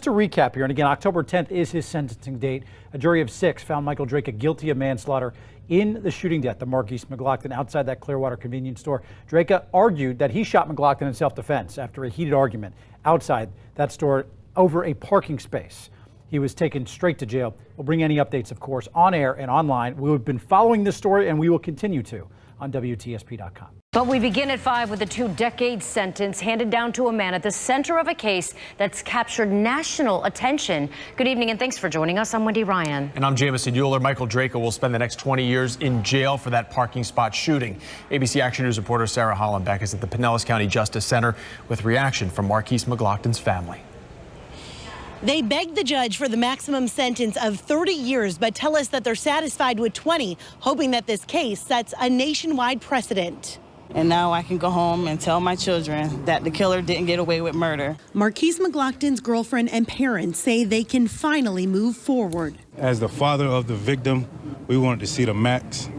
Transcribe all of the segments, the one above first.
To recap here, and again, October 10th is his sentencing date. A jury of 6 found Michael Drejka guilty of manslaughter in the shooting death of Markeis McGlockton outside that Clearwater convenience store. Drejka argued that he shot McGlockton in self-defense after a heated argument outside that store over a parking space. He was taken straight to jail. We'll bring any updates, of course, on air and online. We've been following this story, and we will continue to on WTSP.com. But we begin at 5 with a 2-decade sentence handed down to a man at the center of a case that's captured national attention. Good evening and thanks for joining us. I'm Wendy Ryan. And I'm Jamison Euler. Michael Drejka will spend the next 20 years in jail for that parking spot shooting. ABC Action News reporter Sarah Hollenbeck is at the Pinellas County Justice Center with reaction from Markeis McGlockton's family. They begged the judge for the maximum sentence of 30 years, but tell us that they're satisfied with 20, hoping that this case sets a nationwide precedent. And now I can go home and tell my children that the killer didn't get away with murder. Markeis McGlockton's girlfriend and parents say they can finally move forward. As the father of the victim, we wanted to see the max,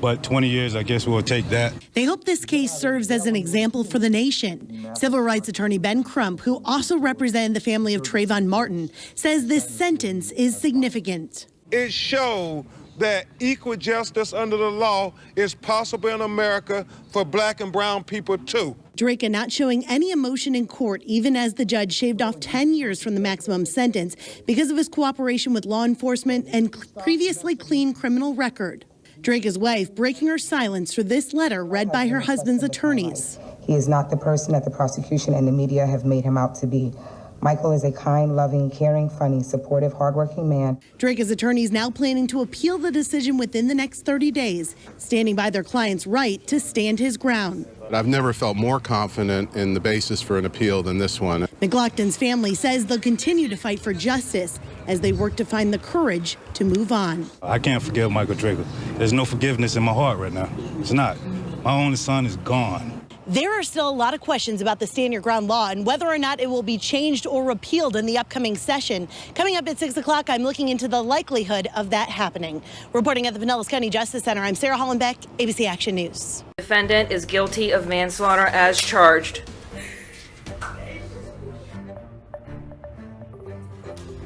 but 20 years, I guess we'll take that. They hope this case serves as an example for the nation. Civil rights attorney Ben Crump, who also represented the family of Trayvon Martin, says this sentence is significant. It showed that equal justice under the law is possible in America for black and brown people too. Drejka not showing any emotion in court, even as the judge shaved off 10 years from the maximum sentence because of his cooperation with law enforcement and previously clean criminal record. Drejka's wife breaking her silence for this letter read by her husband's attorneys. He is not the person that the prosecution and the media have made him out to be. Michael is a kind, loving, caring, funny, supportive, hardworking man. Drejka's attorneys now planning to appeal the decision within the next 30 days, standing by their client's right to stand his ground. I've never felt more confident in the basis for an appeal than this one. McGlockton's family says they'll continue to fight for justice as they work to find the courage to move on. I can't forgive Michael Drejka. There's no forgiveness in my heart right now. It's not. My only son is gone. There are still a lot of questions about the stand your ground law and whether or not it will be changed or repealed in the upcoming session. Coming up at 6 o'clock, I'm looking into the likelihood of that happening. Reporting at the Pinellas County Justice Center, I'm Sarah Hollenbeck, ABC Action News. Defendant is guilty of manslaughter as charged.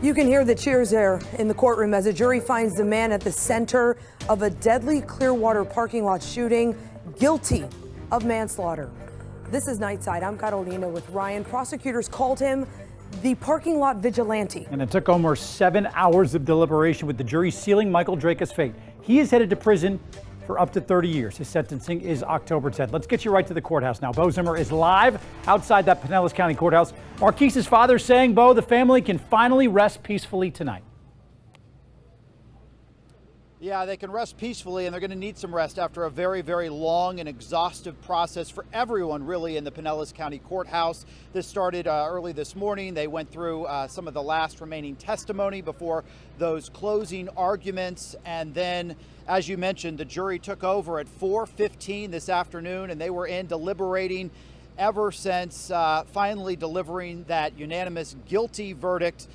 You can hear the cheers there in the courtroom as a jury finds the man at the center of a deadly Clearwater parking lot shooting guilty of manslaughter. This is Nightside. I'm Carolina with Ryan. Prosecutors called him the parking lot vigilante. And it took almost 7 hours of deliberation with the jury sealing Michael Drejka's fate. He is headed to prison for up to 30 years. His sentencing is October 10th. Let's get you right to the courthouse now. Bo Zimmer is live outside that Pinellas County courthouse. Markeis's father saying, Bo, the family can finally rest peacefully tonight. Yeah, they can rest peacefully, and they're going to need some rest after a very, very long and exhaustive process for everyone, really, in the Pinellas County Courthouse. This started early this morning. They went through some of the last remaining testimony before those closing arguments. And then, as you mentioned, the jury took over at 4:15 this afternoon, and they were in deliberating ever since finally delivering that unanimous guilty verdict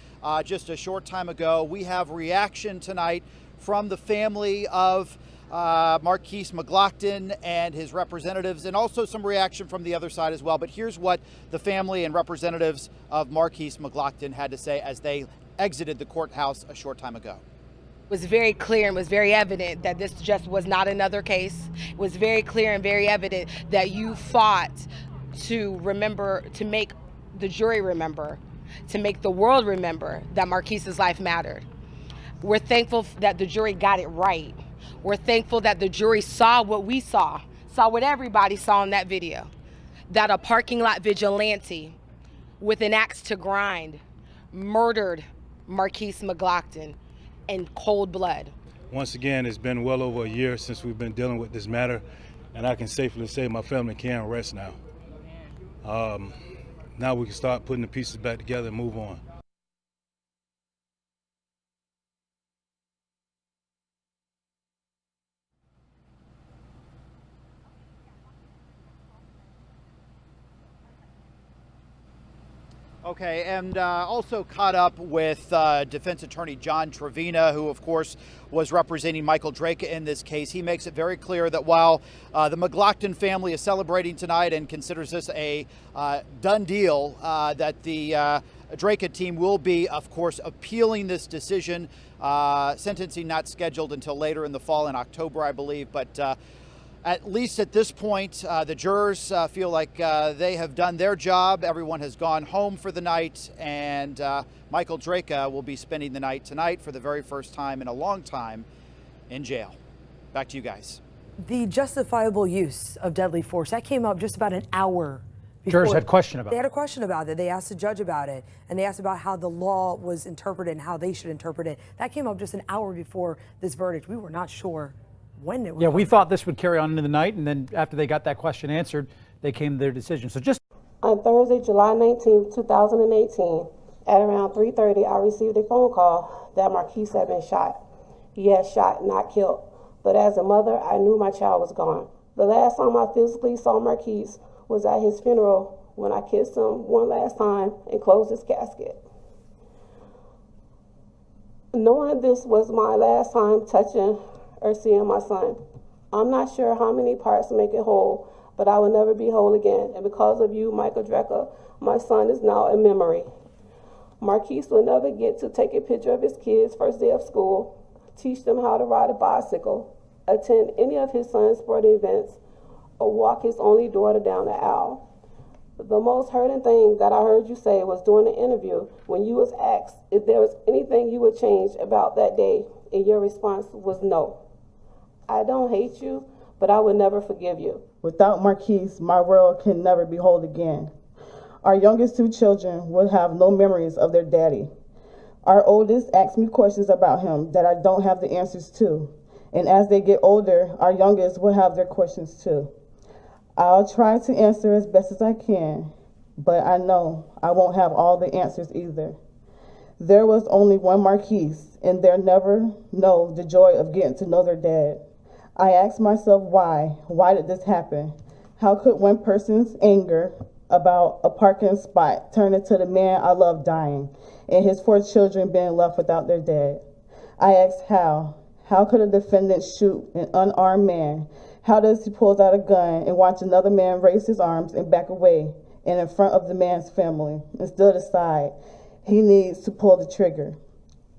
just a short time ago. We have reaction tonight from the family of Markeis McGlockton and his representatives, and also some reaction from the other side as well. But here's what the family and representatives of Markeis McGlockton had to say as they exited the courthouse a short time ago. It was very clear and was very evident that this just was not another case. It was very clear and very evident that you fought to remember, to make the jury remember, to make the world remember that Markeis's life mattered. We're thankful that the jury got it right. We're thankful that the jury saw what we saw what everybody saw in that video, that a parking lot vigilante with an axe to grind murdered Markeis McGlockton in cold blood. Once again, it's been well over a year since we've been dealing with this matter, and I can safely say my family can rest now. Now we can start putting the pieces back together and move on. Okay, and also caught up with defense attorney John Trevina, who, of course, was representing Michael Drejka in this case. He makes it very clear that while the McGlockton family is celebrating tonight and considers this a done deal, that the Drejka team will be, of course, appealing this decision. Sentencing not scheduled until later in the fall, in October, I believe. But at least at this point, the jurors feel like they have done their job. Everyone has gone home for the night, and Michael Drejka will be spending the night tonight for the very first time in a long time in jail. Back to you guys. The justifiable use of deadly force, that came up just about an hour before. Jurors had a question about it. They had a question about it. They asked the judge about it, and they asked about how the law was interpreted and how they should interpret it. That came up just an hour before this verdict. We were not sure when it would. Yeah, we thought this would carry on into the night, and then after they got that question answered, they came to their decision. So just on Thursday, July 19, 2018, at around 3:30, I received a phone call that Markeis had been shot. He had shot, not killed. But as a mother, I knew my child was gone. The last time I physically saw Markeis was at his funeral when I kissed him one last time and closed his casket. Knowing this was my last time touching or seeing my son, I'm not sure how many parts make it whole, but I will never be whole again. And because of you, Michael Drejka, my son is now a memory. Markeis will never get to take a picture of his kids' first day of school, teach them how to ride a bicycle, attend any of his son's sporting events, or walk his only daughter down the aisle. The most hurting thing that I heard you say was during the interview when you was asked if there was anything you would change about that day, and your response was no. I don't hate you, but I would never forgive you. Without Markeis, my world can never be whole again. Our youngest two children will have no memories of their daddy. Our oldest asks me questions about him that I don't have the answers to. And as they get older, our youngest will have their questions too. I'll try to answer as best as I can, but I know I won't have all the answers either. There was only one Markeis, and they'll never know the joy of getting to know their dad. I asked myself why. Why did this happen? How could one person's anger about a parking spot turn into the man I love dying and his 4 children being left without their dad? I asked how. How could a defendant shoot an unarmed man? How does he pull out a gun and watch another man raise his arms and back away and in front of the man's family and still decide he needs to pull the trigger?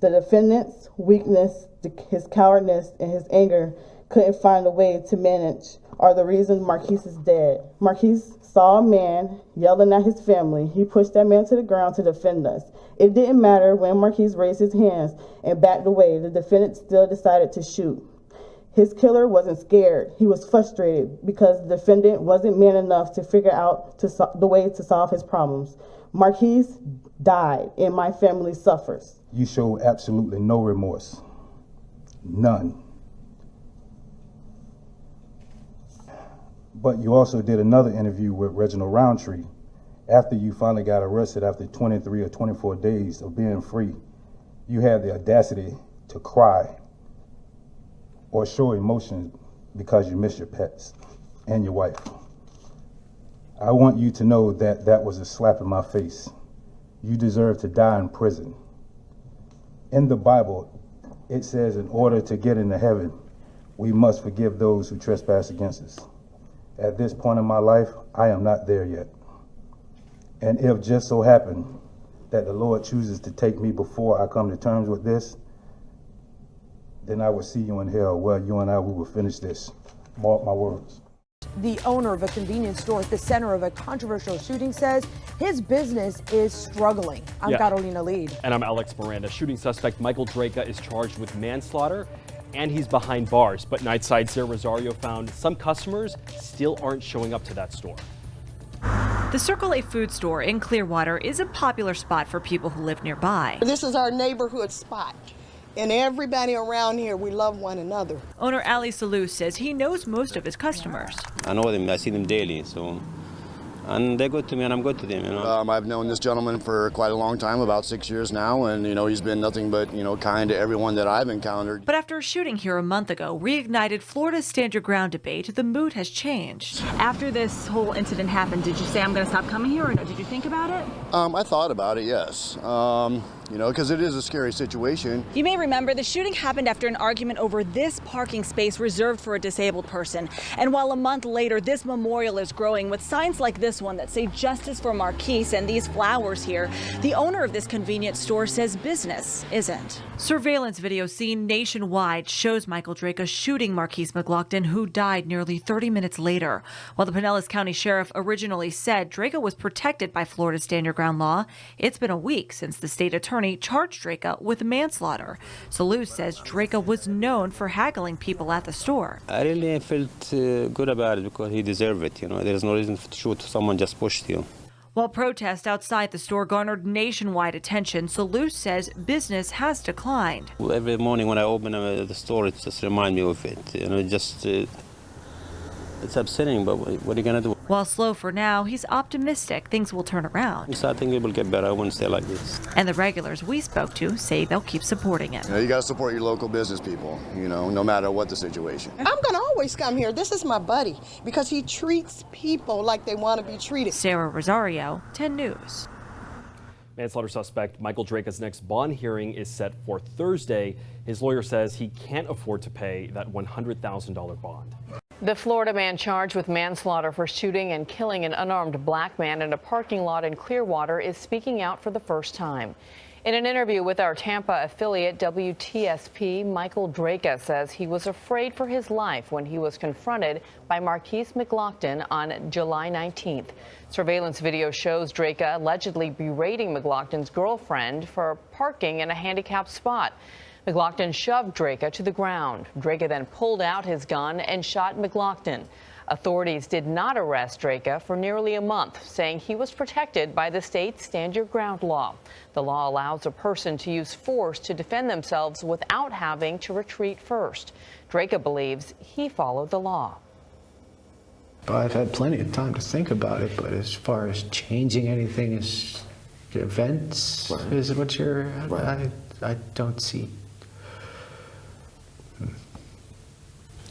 The defendant's weakness, his cowardness, and his anger couldn't find a way to manage are the reason Markeis is dead. Markeis saw a man yelling at his family. He pushed that man to the ground to defend us. It didn't matter when Markeis raised his hands and backed away. The defendant still decided to shoot. His killer wasn't scared. He was frustrated because the defendant wasn't man enough to figure out the way to solve his problems. Markeis died, and my family suffers. You showed absolutely no remorse. None. But you also did another interview with Reginald Roundtree after you finally got arrested after 23 or 24 days of being free. You had the audacity to cry or show emotion because you miss your pets and your wife. I want you to know that that was a slap in my face. You deserve to die in prison. In the Bible, it says in order to get into heaven, we must forgive those who trespass against us. At this point in my life, I am not there yet. And if just so happened that the Lord chooses to take me before I come to terms with this, then I will see you in hell where you and I we will finish this. Mark my words. The owner of a convenience store at the center of a controversial shooting says his business is struggling. I'm Carolina Lead. And I'm Alex Miranda. Shooting suspect Michael Drejka is charged with manslaughter, and he's behind bars. But Nightside Sarah Rosario found some customers still aren't showing up to that store. The Circle A food store in Clearwater is a popular spot for people who live nearby. This is our neighborhood spot. And everybody around here, we love one another. Owner Ali Salou says he knows most of his customers. I know them, I see them daily, and they're good to me and I'm good to them, you know. I've known this gentleman for quite a long time, about 6 years now, and he's been nothing but, kind to everyone that I've encountered. But after a shooting here a month ago reignited Florida's Stand Your Ground debate, the mood has changed. After this whole incident happened, did you say I'm going to stop coming here, or no? Did you think about it? I thought about it, yes. you know, because it is a scary situation. You may remember the shooting happened after an argument over this parking space reserved for a disabled person. And while a month later, this memorial is growing with signs like this one that say justice for Markeis and these flowers here, the owner of this convenience store says business isn't. Surveillance video seen nationwide shows Michael Drejka shooting Markeis McGlockton, who died nearly 30 minutes later. While the Pinellas County Sheriff originally said Drejka was protected by Florida's stand your ground law, it's been a week since the state attorney charged Drejka with manslaughter. Salou says Drejka was known for haggling people at the store. I really felt good about it because he deserved it. You know, there's no reason to shoot someone just pushed you. While protests outside the store garnered nationwide attention, Salou says business has declined. Every morning when I open the store, it just reminds me of it. You know, it's upsetting, but what are you going to do? While slow for now, he's optimistic things will turn around. So I think it will get better. I wouldn't stay like this. And the regulars we spoke to say they'll keep supporting it. You know, you got to support your local business people, you know, no matter what the situation. I'm going to always come here. This is my buddy because he treats people like they want to be treated. Sarah Rosario, 10 News. Manslaughter suspect Michael Drejka's next bond hearing is set for Thursday. His lawyer says he can't afford to pay that $100,000 bond. The Florida man charged with manslaughter for shooting and killing an unarmed black man in a parking lot in Clearwater is speaking out for the first time. In an interview with our Tampa affiliate WTSP, Michael Drejka says he was afraid for his life when he was confronted by Markeis McGlockton on July 19th. Surveillance video shows Drejka allegedly berating McGlockton's girlfriend for parking in a handicapped spot. McGlockton shoved Drejka to the ground. Drejka then pulled out his gun and shot McGlockton. Authorities did not arrest Drejka for nearly a month, saying he was protected by the state's Stand Your Ground law. The law allows a person to use force to defend themselves without having to retreat first. Drejka believes he followed the law. I've had plenty of time to think about it, but as far as changing anything as events, is what you're, I don't see.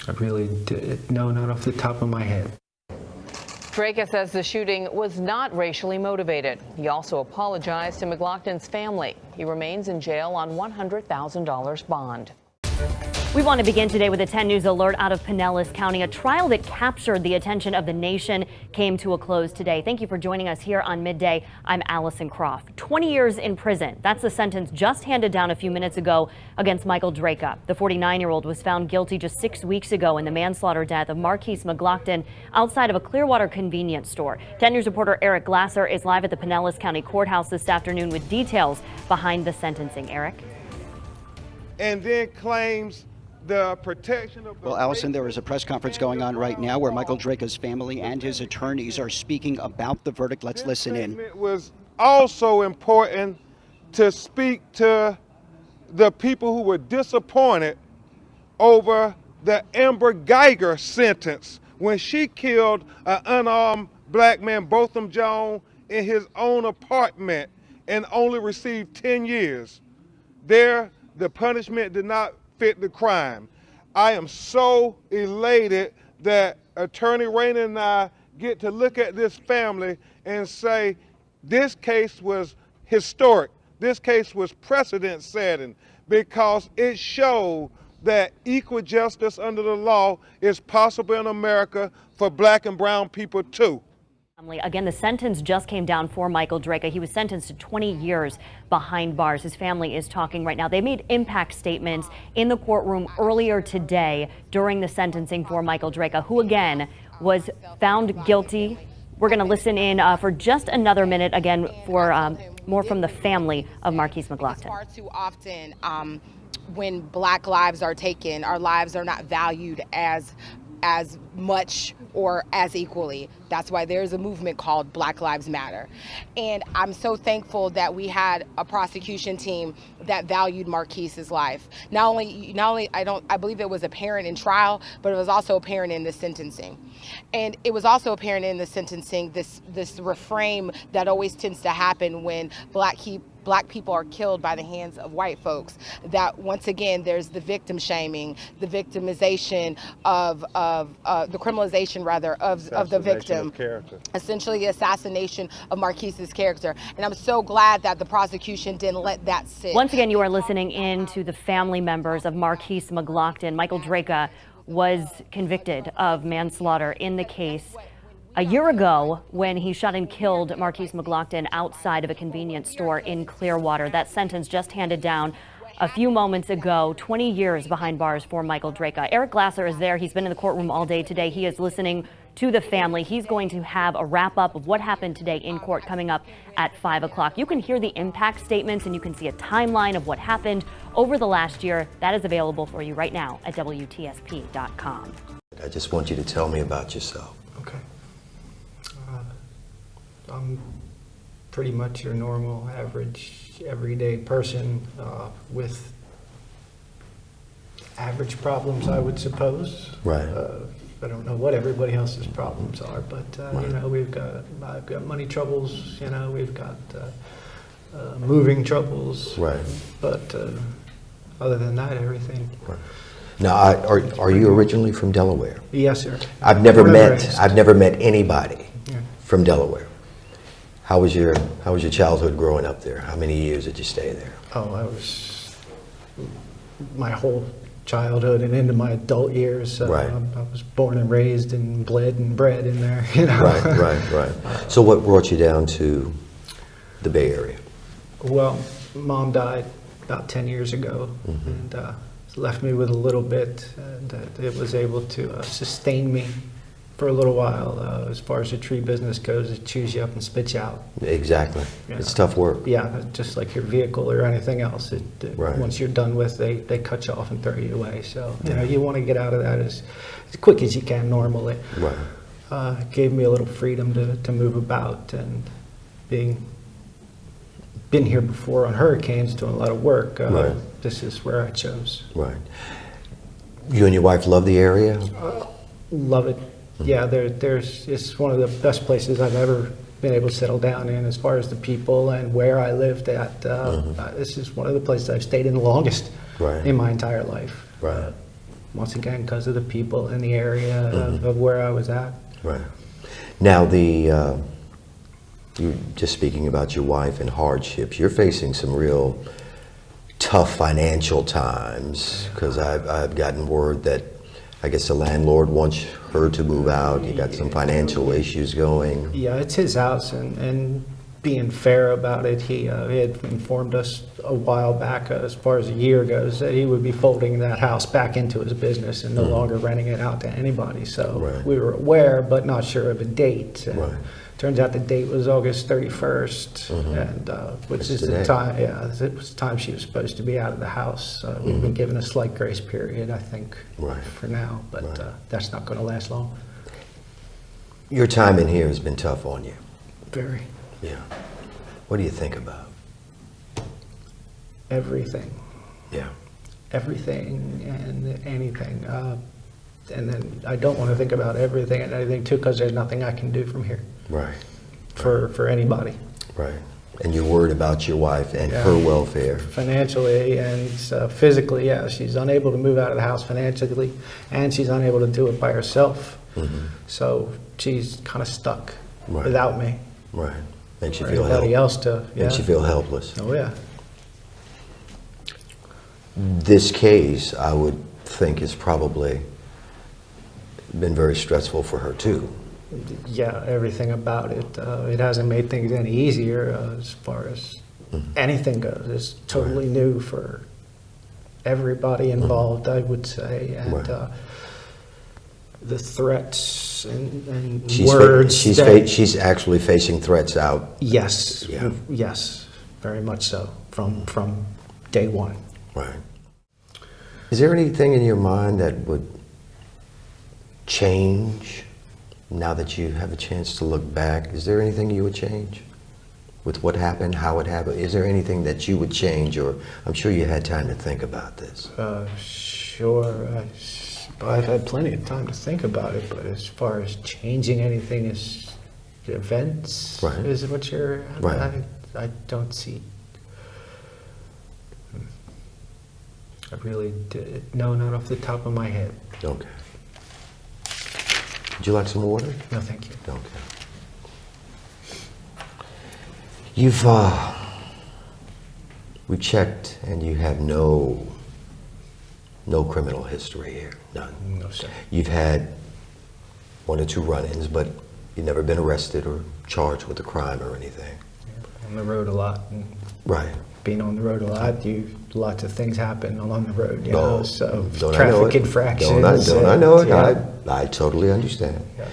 I really did. No, not off the top of my head. Drejka says the shooting was not racially motivated. He also apologized to McGlockton's family. He remains in jail on $100,000 bond. We want to begin today with a 10 News alert out of Pinellas County. A trial that captured the attention of the nation came to a close today. Thank you for joining us here on Midday. I'm Allison Croft. 20 years in prison. That's the sentence just handed down a few minutes ago against Michael Drejka. The 49-year-old was found guilty just 6 weeks ago in the manslaughter death of Markeis McGlockton outside of a Clearwater convenience store. 10 News reporter Eric Glasser is live at the Pinellas County Courthouse this afternoon with details behind the sentencing. Eric? And then claims the protection of the... Well, Allison, there is a press conference going on right now where Michael Drejka's family and his attorneys are speaking about the verdict. Let's listen in. It was also important to speak to the people who were disappointed over the Amber Geiger sentence when she killed an unarmed black man, Botham Jones, in his own apartment and only received 10 years. There, the punishment did not fit the crime. I am so elated that Attorney Rainey and I get to look at this family and say this case was historic. This case was precedent-setting because it showed that equal justice under the law is possible in America for black and brown people too. Again, the sentence just came down for Michael Drejka. He was sentenced to 20 years behind bars. His family is talking right now. They made impact statements in the courtroom earlier today during the sentencing for Michael Drejka, who again was found guilty. We're going to listen in for just another minute again for more from the family of Markeis McGlockton. Far too often when black lives are taken, our lives are not valued as much or as equally. That's why there's a movement called Black Lives Matter. And I'm so thankful that we had a prosecution team that valued Markeis's life. Not only I believe it was apparent in trial, but it was also apparent in the sentencing. And it was also apparent in the sentencing this refrain that always tends to happen when black black people are killed by the hands of white folks, that once again there's the victim shaming, the victimization of the criminalization rather of the victim, essentially the assassination of Markeis's character. And I'm so glad that the prosecution didn't let that sit. Once again, you are listening in to the family members of Markeis McGlockton. Michael Drejka was convicted of manslaughter in the case a year ago when he shot and killed Markeis McGlockton outside of a convenience store in Clearwater. That sentence just handed down a few moments ago. 20 years behind bars for Michael Drejka. Eric Glasser is there. He's been in the courtroom all day today. He is listening to the family. He's going to have a wrap up of what happened today in court coming up at 5 o'clock. You can hear the impact statements and you can see a timeline of what happened over the last year. That is available for you right now at WTSP.com. I just want you to tell me about yourself. Okay. I'm pretty much your normal, average, everyday person with average problems, I would suppose. Right. I don't know what everybody else's problems are, but Right. you know, I've got money troubles. You know, we've got moving troubles. Right. But other than that, everything. Right. Now, are you originally from Delaware? Yes, sir. I've never Born and raised. met anybody Yeah. from Delaware. How was your childhood growing up there? How many years did you stay there? Oh, I was my whole childhood and into my adult years. Right. I was born and raised and bled and bred in there. You know. Right. So what brought you down to the Bay Area? Well, Mom died about 10 years ago, and left me with a little bit, and it was able to sustain me for a little while. As far as the tree business goes, it chews you up and spits you out. Exactly. Yeah. It's tough work. Yeah, just like your vehicle or anything else. Right. Once you're done with, they cut you off and throw you away. So you know, you want to get out of that as quick as you can normally. Right. It gave me a little freedom to move about, and been here before on hurricanes, doing a lot of work. Right. This is where I chose. Right. You and your wife love the area? Love it. Yeah, it's one of the best places I've ever been able to settle down in, as far as the people and where I lived at. This is one of the places I've stayed in the longest in my entire life. Right. Once again, because of the people in the area of where I was at. Right. Now, you just speaking about your wife and hardships, you're facing some real tough financial times, because I've gotten word that I guess the landlord wants her to move out. You got some financial issues going. Yeah, it's his house, and being fair about it, he had informed us a while back, as far as a year goes, that he would be folding that house back into his business and no longer renting it out to anybody. So we were aware, but not sure of a date. And turns out the date was August 31st, and which is the time. Yeah, it was the time she was supposed to be out of the house. We've been given a slight grace period, I think, for now, but that's not going to last long. Your time in here has been tough on you. Very. Yeah. What do you think about? Everything. Yeah. Everything and anything. And then I don't want to think about everything and anything too, because there's nothing I can do from here. Right. For anybody. Right. And you're worried about your wife and her welfare. Financially and physically, yeah. She's unable to move out of the house financially, and she's unable to do it by herself. So she's kind of stuck without me. Right. Makes you Or feel anybody else to. Makes you feel helpless. Oh yeah. This case, I would think, has probably been very stressful for her too. Yeah, everything about it. It hasn't made things any easier as far as anything goes. It's totally new for everybody involved, I would say. And the threats and words. She's actually facing threats out. Yes. Yeah. Yes, very much so. From day one. Right. Is there anything in your mind that would change now that you have a chance to look back? Is there anything you would change with what happened, how it happened? Is there anything that you would change, or I'm sure you had time to think about this? Sure. I've had plenty of time to think about it, but as far as changing anything as events, is what you're... I don't see I really did. No, not off the top of my head. Okay. Would you like some water? No, thank you. Okay. We've checked, and you have no criminal history here, none. No, sir. You've had 1 or 2 run-ins, but you've never been arrested or charged with a crime or anything. On the road a lot. And right. Being on the road a lot, lots of things happen along the road, you know, so don't traffic infractions. Don't I know it? Yeah. I totally understand. Yeah.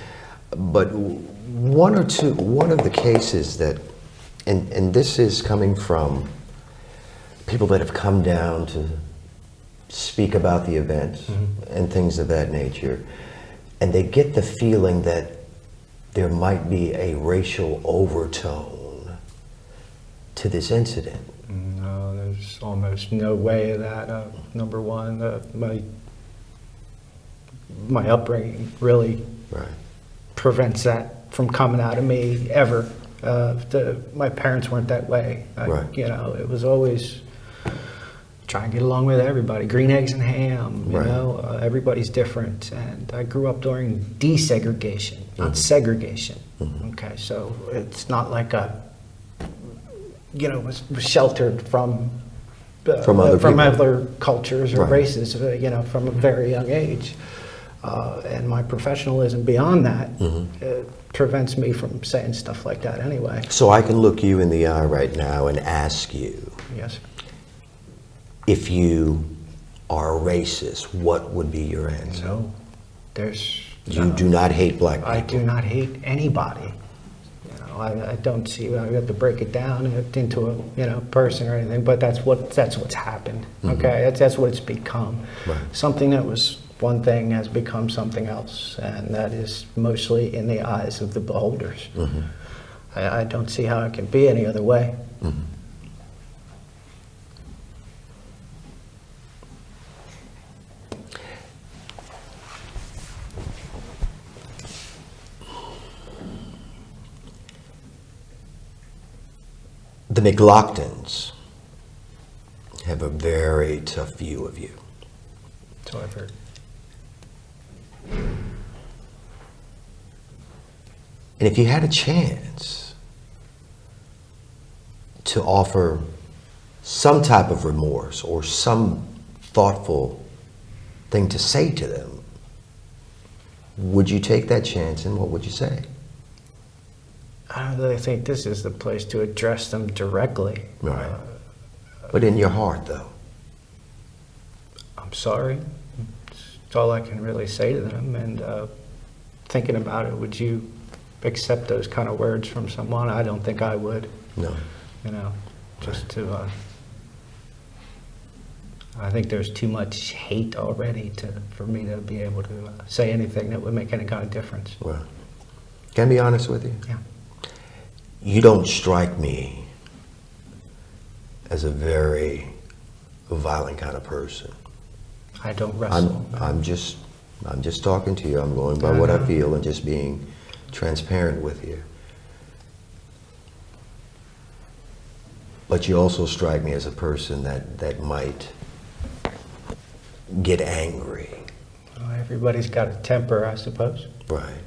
But one of the cases that, and this is coming from people that have come down to speak about the event and things of that nature, and they get the feeling that there might be a racial overtone to this incident. No, there's almost no way of that. Number one, my upbringing really prevents that from coming out of me ever. My parents weren't that way. You know, it was always try and get along with everybody. Green eggs and ham, you know, everybody's different. And I grew up during desegregation, not segregation. Okay, so it's not like was sheltered from other cultures or races, you know, from a very young age. And my professionalism beyond that prevents me from saying stuff like that anyway. So I can look you in the eye right now and ask you, yes, if you are a racist, what would be your answer? No, You do not hate black people. I do not hate anybody. You know, I don't see. I have to break it down into a person or anything. But that's what's happened. Okay, that's what it's become. Right. Something that was one thing has become something else, and that is mostly in the eyes of the beholders. I don't see how it can be any other way. The McGlocktons have a very tough view of you. So I've heard. And if you had a chance to offer some type of remorse or some thoughtful thing to say to them, would you take that chance, and what would you say? I don't really think this is the place to address them directly. Right. But in your heart, though? I'm sorry. It's all I can really say to them. And thinking about it, would you accept those kind of words from someone? I don't think I would. No. You know, just to... I think there's too much hate already for me to be able to say anything that would make any kind of difference. Well, can I be honest with you? Yeah. You don't strike me as a very violent kind of person. I don't wrestle. I'm just talking to you. I'm going by what I feel and just being transparent with you. But you also strike me as a person that might get angry. Well, everybody's got a temper, I suppose. Right.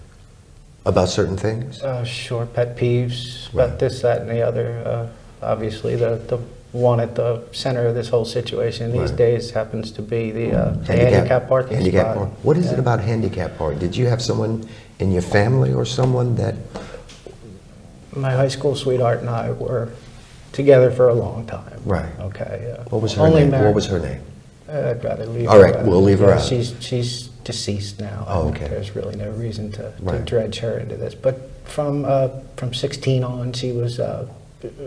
About certain things? Sure, pet peeves, about this, that, and the other. Obviously, the one at the center of this whole situation these days happens to be the handicap parking spot. What is it about handicap parking? Did you have someone in your family or someone that... My high school sweetheart and I were together for a long time. Right. Okay. What was her name? What was her name? I'd rather leave All her right, out. we'll leave her out. She's deceased now. Oh, okay. There's really no reason to dredge her into this. But from 16 on, she was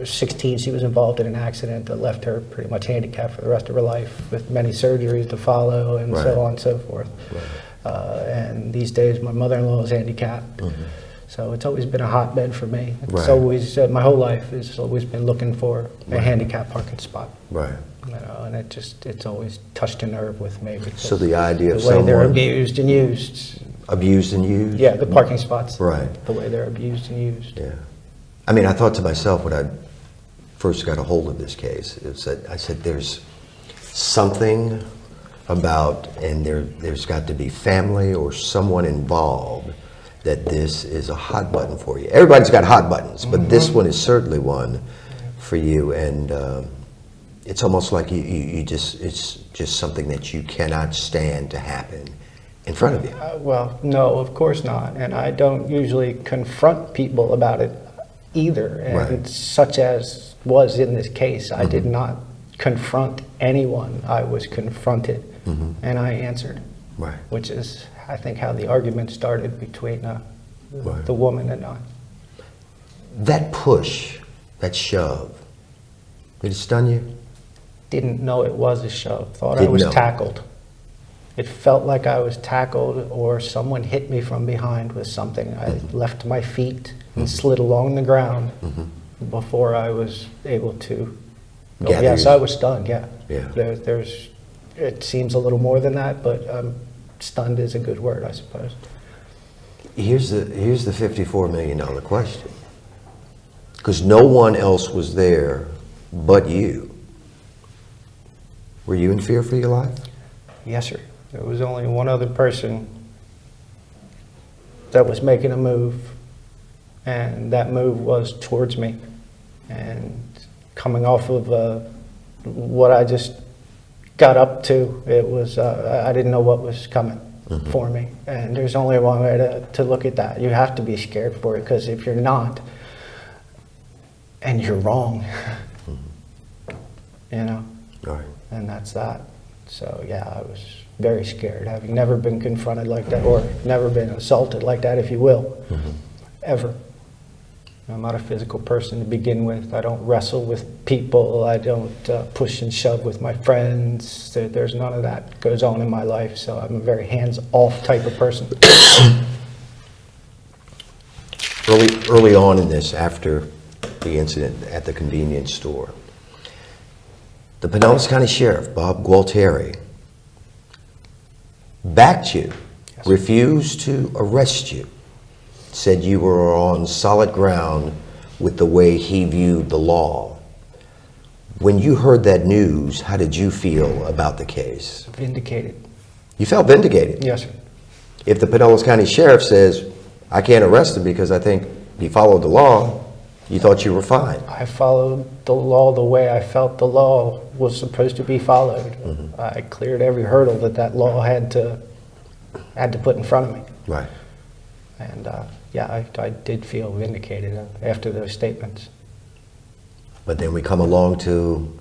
16. She was involved in an accident that left her pretty much handicapped for the rest of her life, with many surgeries to follow and so on and so forth. And these days, my mother-in-law is handicapped. So it's always been a hotbed for me. It's always my whole life has always been looking for a handicap parking spot. Right. You know, and it's always touched a nerve with me. So the idea of the way they're someone abused and used. Abused and used? Yeah, the parking spots. Right. The way they're abused and used. Yeah. I mean, I thought to myself when I first got a hold of this case, I said, there's something about, and there's got to be family or someone involved, that this is a hot button for you. Everybody's got hot buttons, but this one is certainly one for you, and it's almost like it's just something that you cannot stand to happen in front of you. Well, no, of course not. And I don't usually confront people about it either. And Right. such as was in this case, I did not confront anyone. I was confronted, and I answered. Right. Which is, I think, how the argument started between the woman and I. That push, that shove, did it stun you? Didn't know it was a shove. Thought I Didn't was know. tackled. It felt like I was tackled, or someone hit me from behind with something. I left my feet and slid along the ground before I was able to. Oh, Gather yes, your- I was stunned. Yeah. Yeah. There's. It seems a little more than that, but stunned is a good word, I suppose. Here's the $54 million question. Because no one else was there but you. Were you in fear for your life? Yes, sir. There was only one other person that was making a move, and that move was towards me. And coming off of what I just got up to, it was, I didn't know what was coming for me. And there's only one way to look at that. You have to be scared for it, because if you're not, and you're wrong, you know, Right. and that's that. So yeah, I was very scared, having never been confronted like that, or never been assaulted like that, if you will, ever. I'm not a physical person to begin with. I don't wrestle with people. I don't push and shove with my friends. There's none of that goes on in my life, so I'm a very hands-off type of person. Early on in this, after the incident at the convenience store, the Pinellas County Sheriff, Bob Gualtieri, backed you, refused to arrest you, said you were on solid ground with the way he viewed the law. When you heard that news, how did you feel about the case? Vindicated. You felt vindicated? Yes, sir. If the Pinellas County Sheriff says, I can't arrest him because I think he followed the law, you thought you were fine? I followed the law the way I felt the law was supposed to be followed. I cleared every hurdle that law had to put in front of me. Right. And yeah, I did feel vindicated after those statements. But then we come along to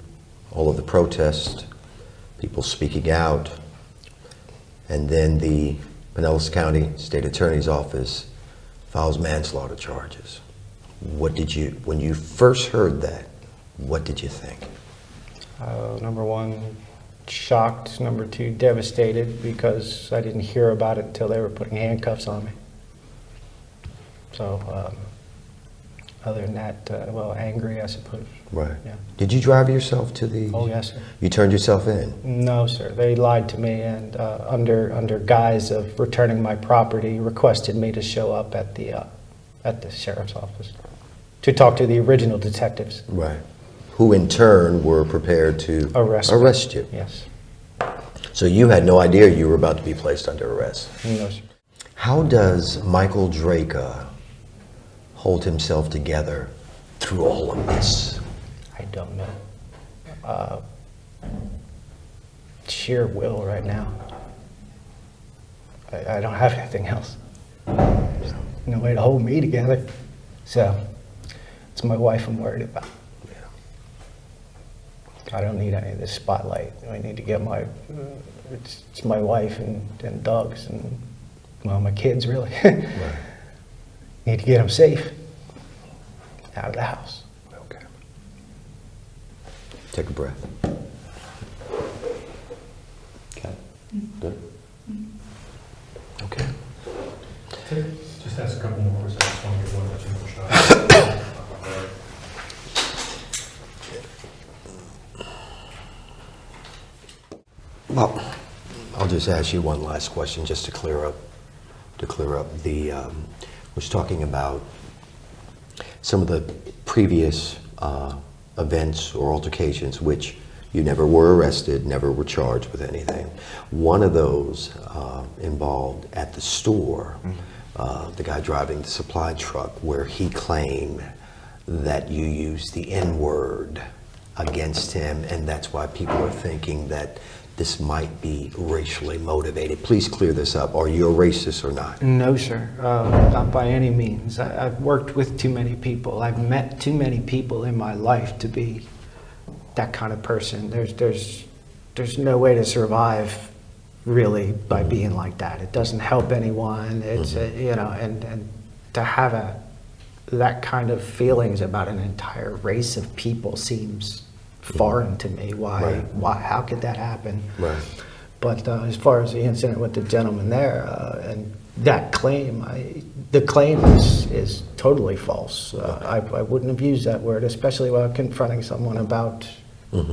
all of the protests, people speaking out, and then the Pinellas County State Attorney's Office files manslaughter charges. What did you, when you first heard that, what did you think? Number one, shocked. Number two, devastated, because I didn't hear about it until they were putting handcuffs on me. So other than that, well, angry, I suppose. Right. Yeah. Did you drive yourself to the... Oh, yes, sir. You turned yourself in? No, sir. They lied to me, and under guise of returning my property, requested me to show up at the sheriff's office to talk to the original detectives. Right. Who in turn were prepared to arrest you. Yes. So you had no idea you were about to be placed under arrest. No, sir. How does Michael Drejka hold himself together through all of this? I don't know. Sheer will right now. I don't have anything else. There's no way to hold me together. So it's my wife I'm worried about. I don't need any of this spotlight. I need to get my, it's my wife and dogs and, well, my kids really. Right. Need to get them safe out of the house. Okay. Take a breath. Okay. Good. Okay. Just ask a couple more questions. I just want to get one or two more shots. Well, I'll just ask you one last question just to clear up the, was talking about some of the previous events or altercations which You never were arrested, never were charged with anything. One of those involved at the store, the guy driving the supply truck, where he claimed that you used the N-word against him, and that's why people are thinking that this might be racially motivated. Please clear this up. Are you a racist or not? No, sir. Not by any means. I've worked with too many people. I've met too many people in my life to be that kind of person. There's no way to survive really by being like that. It doesn't help anyone. It's you know, and to have that kind of feelings about an entire race of people seems foreign to me. Why? How could that happen? Right. But as far as the incident with the gentleman there, and that claim, the claim is totally false. I wouldn't have used that word, especially while confronting someone about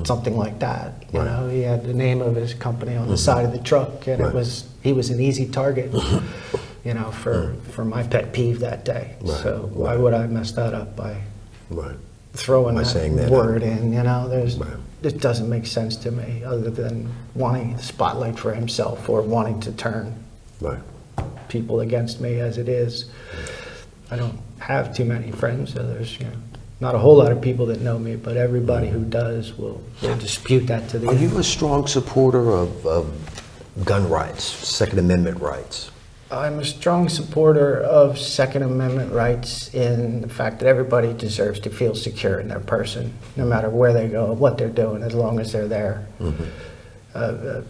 something like that. You know, he had the name of his company on the side of the truck, and he was an easy target. You know, for my pet peeve that day. So why would I mess that up by throwing that word in? You know, it doesn't make sense to me, other than wanting the spotlight for himself or wanting to turn people against me as it is. I don't have too many friends, so there's not a whole lot of people that know me, but everybody who does will dispute that to the end. Are you a strong supporter of gun rights, Second Amendment rights? I'm a strong supporter of Second Amendment rights in the fact that everybody deserves to feel secure in their person, no matter where they go, what they're doing, as long as they're there.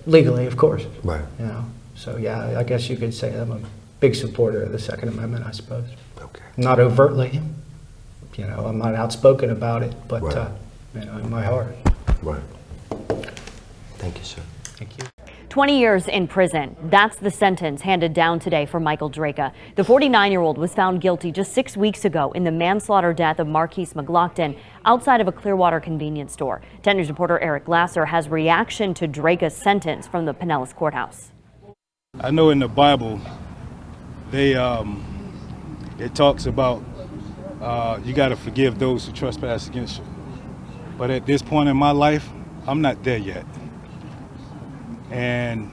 Legally, of course. Right. You know, so yeah, I guess you could say I'm a big supporter of the Second Amendment, I suppose. Okay. Not overtly, you know, I'm not outspoken about it, but you know, in my heart. Right. Thank you, sir. Thank you. 20 years in prison. That's the sentence handed down today for Michael Drejka. The 49-year-old was found guilty just 6 weeks ago in the manslaughter death of Markeis McGlockton outside of a Clearwater convenience store. 10 News reporter Eric Glasser has reaction to Drejka's sentence from the Pinellas courthouse. I know in the Bible, it talks about you got to forgive those who trespass against you. But at this point in my life, I'm not there yet. And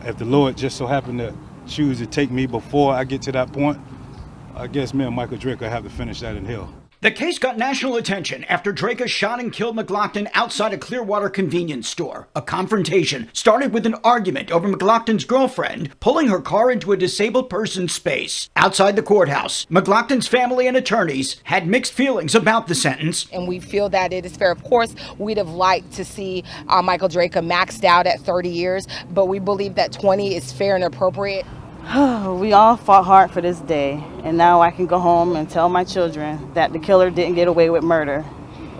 if the Lord just so happened to choose to take me before I get to that point, I guess me and Michael Drejka have to finish that in hell. The case got national attention after Drejka shot and killed McGlockton outside a Clearwater convenience store. A confrontation started with an argument over McGlockton's girlfriend pulling her car into a disabled person's space. Outside the courthouse, McGlockton's family and attorneys had mixed feelings about the sentence. And we feel that it is fair. Of course, we'd have liked to see Michael Drejka maxed out at 30 years, but we believe that 20 is fair and appropriate. We all fought hard for this day, and now I can go home and tell my children that the killer didn't get away with murder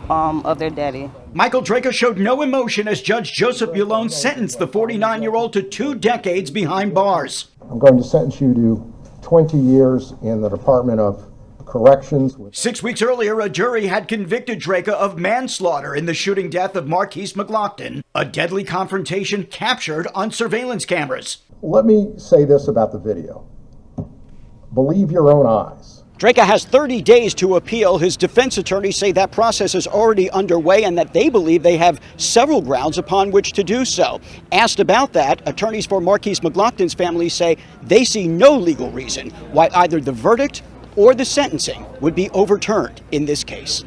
of their daddy. Michael Drejka showed no emotion as Judge Joseph Bulone sentenced the 49-year-old to 2 decades behind bars. I'm going to sentence you to 20 years in the Department of Corrections. 6 weeks earlier, a jury had convicted Drejka of manslaughter in the shooting death of Markeis McGlockton, a deadly confrontation captured on surveillance cameras. Let me say this about the video. Believe your own eyes. Drejka has 30 days to appeal. His defense attorneys say that process is already underway and that they believe they have several grounds upon which to do so. Asked about that, attorneys for Markeis McGlockton's family say they see no legal reason why either the verdict or the sentencing would be overturned in this case.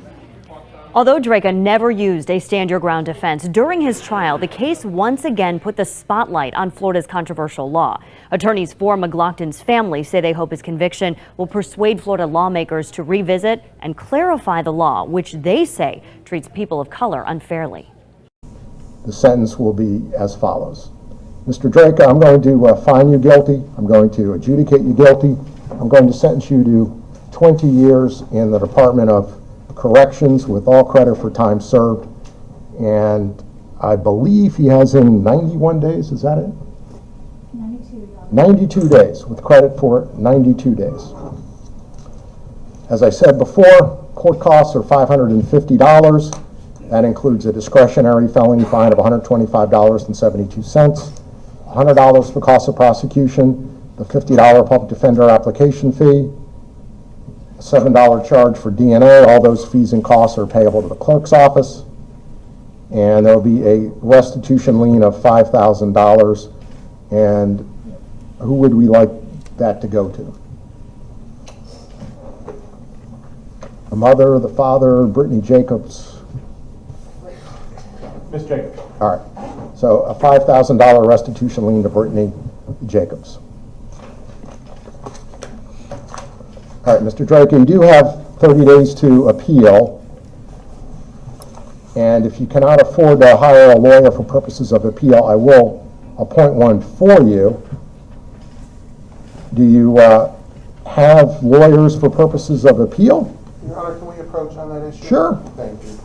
Although Drejka never used a stand-your-ground defense, during his trial, the case once again put the spotlight on Florida's controversial law. Attorneys for McGlockton's family say they hope his conviction will persuade Florida lawmakers to revisit and clarify the law, which they say treats people of color unfairly. The sentence will be as follows. Mr. Drejka, I'm going to find you guilty. I'm going to adjudicate you guilty. I'm going to sentence you to 20 years in the Department of Corrections with all credit for time served, and I believe he has in 91 days, is that it? 92 days, with credit for 92 days. As I said before, court costs are $550. That includes a discretionary felony fine of $125.72, $100 for cost of prosecution, the $50 public defender application fee, a $7 charge for DNA. All those fees and costs are payable to the clerk's office. and there'll be a restitution lien of $5,000. And who would we like that to go to? The mother, the father, Brittany Jacobs? Ms. Jacobs. All right. So a $5,000 restitution lien to Brittany Jacobs. All right, Mr. Drejka, you do have 30 days to appeal. And if you cannot afford to hire a lawyer for purposes of appeal, I will appoint one for you. Do you have lawyers for purposes of appeal? Your Honor, can we approach on that issue? Sure. Thank you.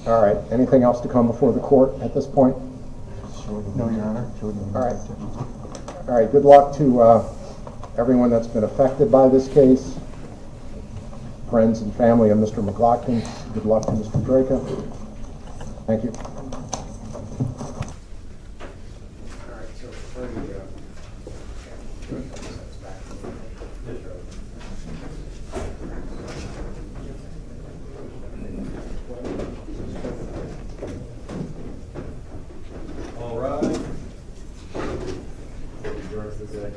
All right. Anything else to come before the court at this point? No, Your Honor. All right. All right. Good luck to everyone that's been affected by this case. Friends and family of Mr. McGlockton. Good luck to Mr. Drejka. Thank you. All right. Yours today.